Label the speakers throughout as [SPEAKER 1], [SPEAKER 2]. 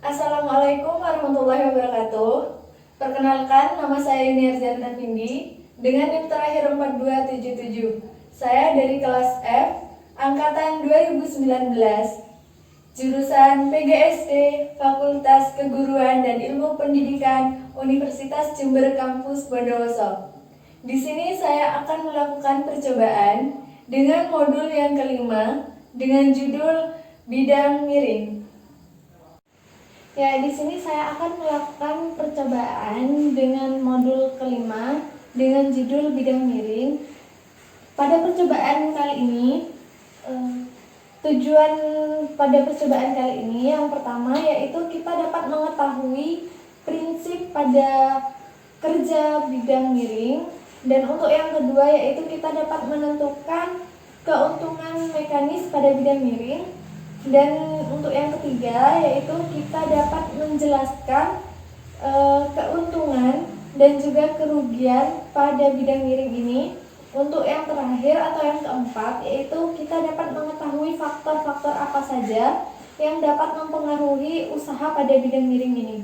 [SPEAKER 1] Assalamualaikum warahmatullahi wabarakatuh. Perkenalkan, nama saya Yuni Arzanita Vindi dengan NIM terakhir 4277. Saya dari kelas F, angkatan 2019, jurusan PGSD, Fakultas Keguruan dan Ilmu Pendidikan Universitas Jember Kampus Bondowoso. Di sini saya akan melakukan percobaan dengan modul yang kelima dengan judul bidang miring. Ya, di sini saya akan melakukan percobaan dengan modul kelima dengan judul bidang miring. Pada percobaan kali ini, tujuan pada percobaan kali ini yang pertama yaitu kita dapat mengetahui prinsip pada kerja bidang miring, dan untuk yang kedua yaitu kita dapat menentukan keuntungan mekanis pada bidang miring. Dan untuk yang ketiga yaitu kita dapat menjelaskan keuntungan dan juga kerugian pada bidang miring ini. Untuk yang terakhir atau yang keempat yaitu kita dapat mengetahui faktor-faktor apa saja yang dapat mempengaruhi usaha pada bidang miring ini.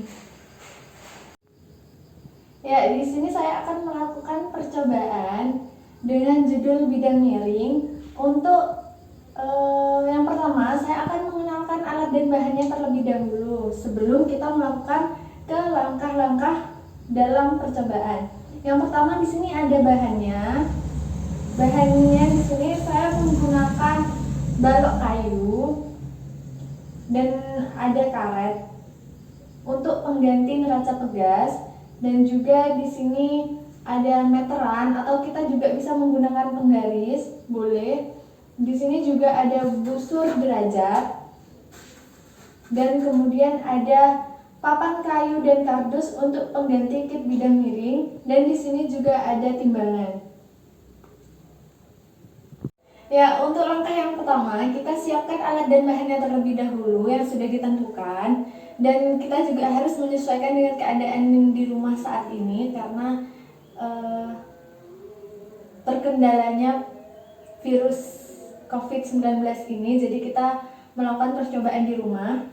[SPEAKER 1] Ya, di sini saya akan melakukan percobaan dengan judul bidang miring. Untuk yang pertama, saya akan mengenalkan alat dan bahannya terlebih dahulu sebelum kita melakukan ke langkah-langkah dalam percobaan. Yang pertama di sini ada bahannya. Bahannya di sini saya menggunakan balok kayu dan ada karet untuk pengganti neraca pegas, dan juga di sini ada meteran atau kita juga bisa menggunakan penggaris, boleh. Di sini juga ada busur derajat, dan kemudian ada papan kayu dan kardus untuk pengganti kit bidang miring, dan di sini juga ada timbangan. Ya, untuk langkah yang pertama kita siapkan alat dan bahannya terlebih dahulu yang sudah ditentukan, dan kita juga harus menyesuaikan dengan keadaan di rumah saat ini karena terkendalanya virus COVID-19 ini, jadi kita melakukan percobaan di rumah.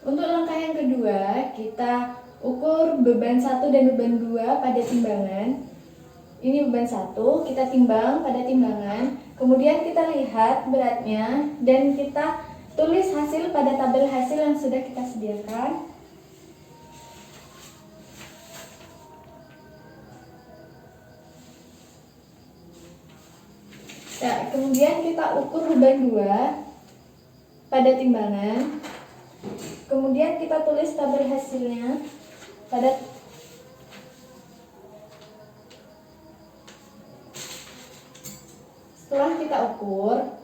[SPEAKER 1] Untuk langkah yang kedua, kita ukur beban 1 dan beban 2 pada timbangan. Ini beban 1, kita timbang pada timbangan, kemudian kita lihat beratnya dan kita tulis hasil pada tabel hasil yang sudah kita sediakan. Ya, kemudian kita ukur beban 2 pada timbangan. Kemudian kita tulis tabel hasilnya pada setelah kita ukur.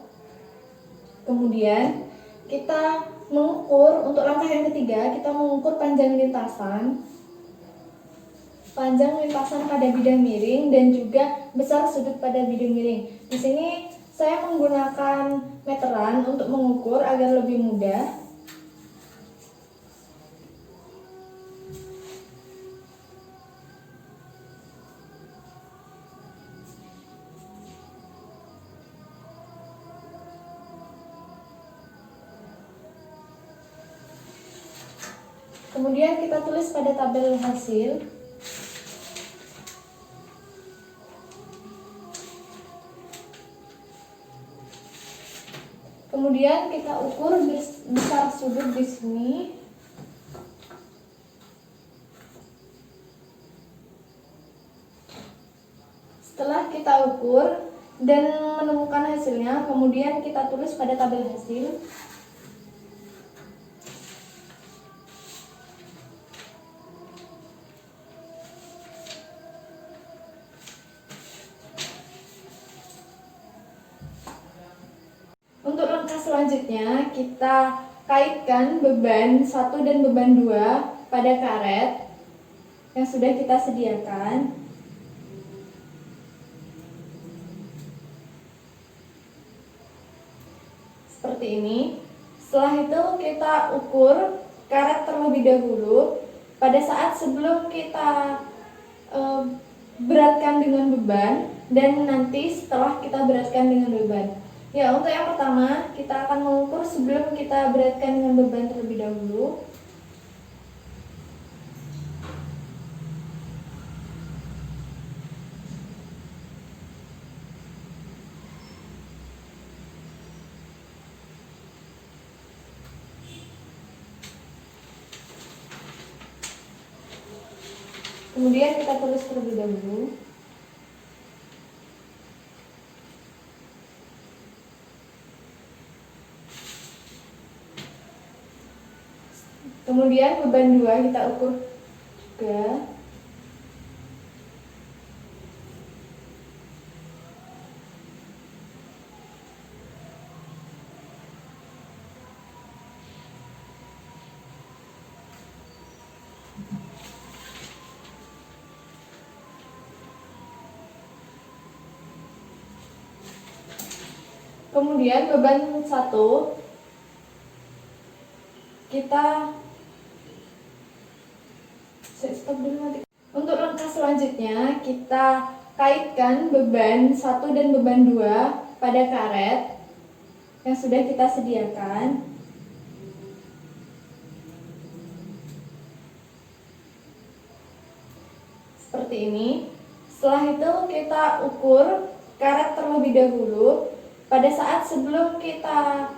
[SPEAKER 1] Kemudian kita mengukur untuk langkah yang ketiga, kita mengukur panjang lintasan pada bidang miring dan juga besar sudut pada bidang miring. Di sini saya menggunakan meteran untuk mengukur agar lebih mudah. Kemudian kita tulis pada tabel hasil. Kemudian kita ukur besar sudut di sini. Setelah kita ukur dan menemukan hasilnya, kemudian kita tulis pada tabel hasil. Untuk langkah selanjutnya, kita kaitkan beban 1 dan beban 2 pada karet yang sudah kita sediakan. Seperti ini. Setelah itu kita ukur karet terlebih dahulu pada saat sebelum kita beratkan dengan beban, dan nanti setelah kita beratkan dengan beban. Ya, untuk yang pertama kita akan mengukur sebelum kita beratkan dengan beban terlebih dahulu. Kemudian kita tulis terlebih dahulu. Kemudian beban 2 kita ukur juga. Kemudian beban 1 kita stop dulu nanti. Untuk langkah selanjutnya kita kaitkan beban 1 dan beban 2 pada karet yang sudah kita sediakan. Seperti ini. Setelah itu kita ukur karet terlebih dahulu. Pada saat sebelum kita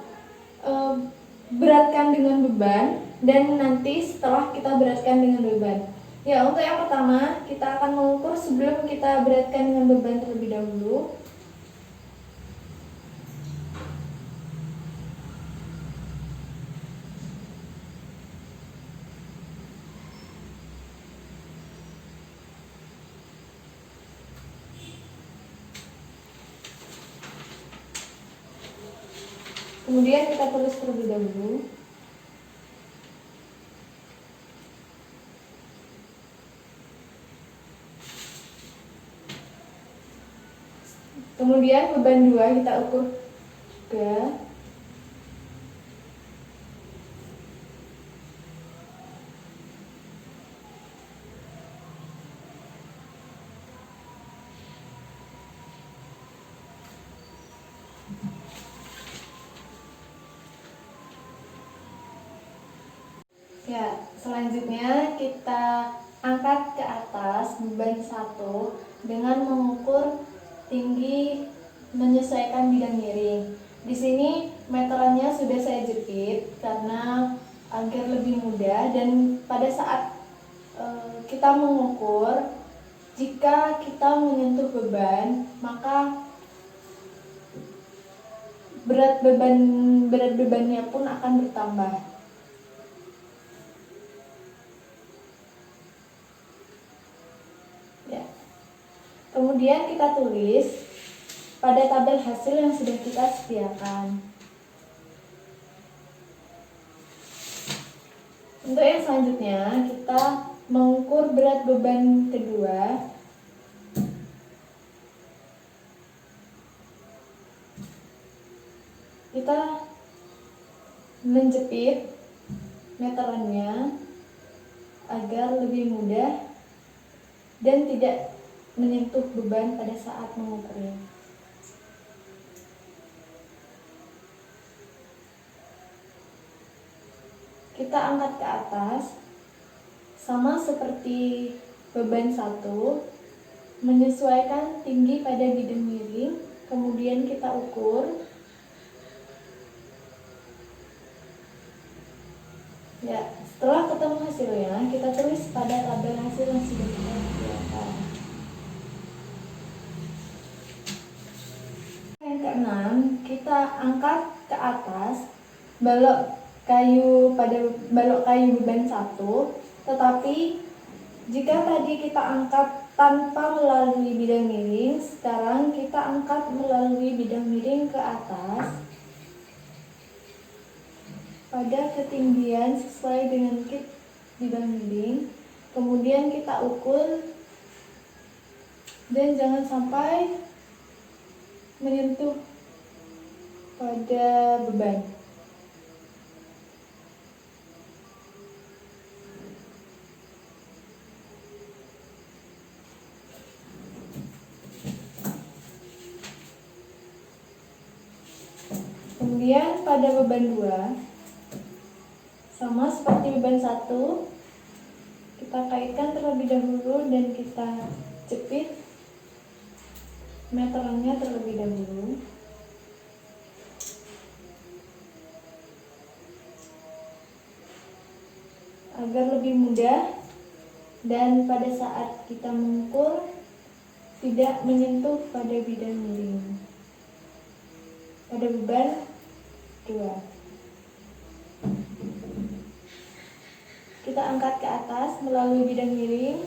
[SPEAKER 1] beratkan dengan beban dan nanti setelah kita beratkan dengan beban. Ya, untuk yang pertama kita akan mengukur sebelum kita beratkan dengan beban terlebih dahulu. Kemudian kita tulis terlebih dahulu. Kemudian beban 2 kita ukur juga. Ya, selanjutnya kita angkat ke atas beban 1 dengan mengukur tinggi menyesuaikan bidang miring. Di sini meterannya sudah saya jepit karena agar lebih mudah, dan pada saat kita mengukur, jika kita menyentuh beban, maka berat bebannya pun akan bertambah. Ya. Kemudian kita tulis pada tabel hasil yang sudah kita sediakan. Untuk yang selanjutnya kita mengukur berat beban kedua. Kita menjepit meterannya agar lebih mudah dan tidak menyentuh beban pada saat mengukurnya. Kita angkat ke atas sama seperti beban 1, menyesuaikan tinggi pada bidang miring, kemudian kita ukur. Ya, setelah ketemu hasilnya, kita tulis pada tabel hasil yang sudah kita sediakan. Yang keenam, kita angkat ke atas balok kayu beban 1, tetapi jika tadi kita angkat tanpa melalui bidang miring, sekarang kita angkat melalui bidang miring ke atas pada ketinggian sesuai dengan kit bidang miring. Kemudian kita ukur dan jangan sampai menyentuh pada beban. Kemudian pada beban 2, sama seperti beban 1, kita kaitkan terlebih dahulu dan kita jepit meterannya terlebih dahulu. Agar lebih mudah dan pada saat kita mengukur tidak menyentuh pada bidang miring pada beban 2. Kita angkat ke atas melalui bidang miring.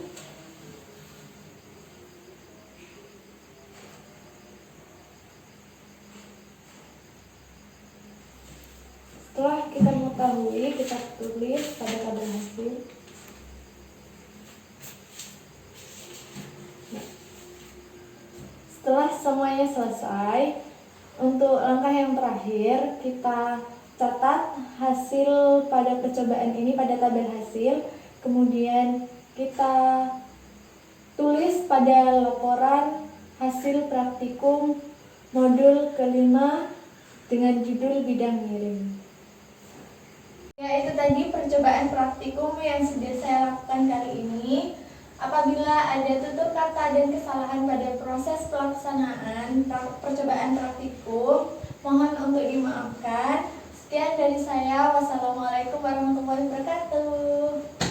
[SPEAKER 1] Setelah kita mengetahui, kita tulis pada tabel hasil. Setelah semuanya selesai, untuk langkah yang terakhir kita catat hasil pada percobaan ini pada tabel hasil. Kemudian kita tulis pada laporan hasil praktikum modul kelima dengan judul bidang miring. Ya, itu tadi percobaan praktikum yang sudah saya lakukan kali ini. Apabila ada tutur kata dan kesalahan pada proses pelaksanaan percobaan praktikum, mohon untuk dimaafkan. Sekian dari saya. Wassalamualaikum warahmatullahi wabarakatuh.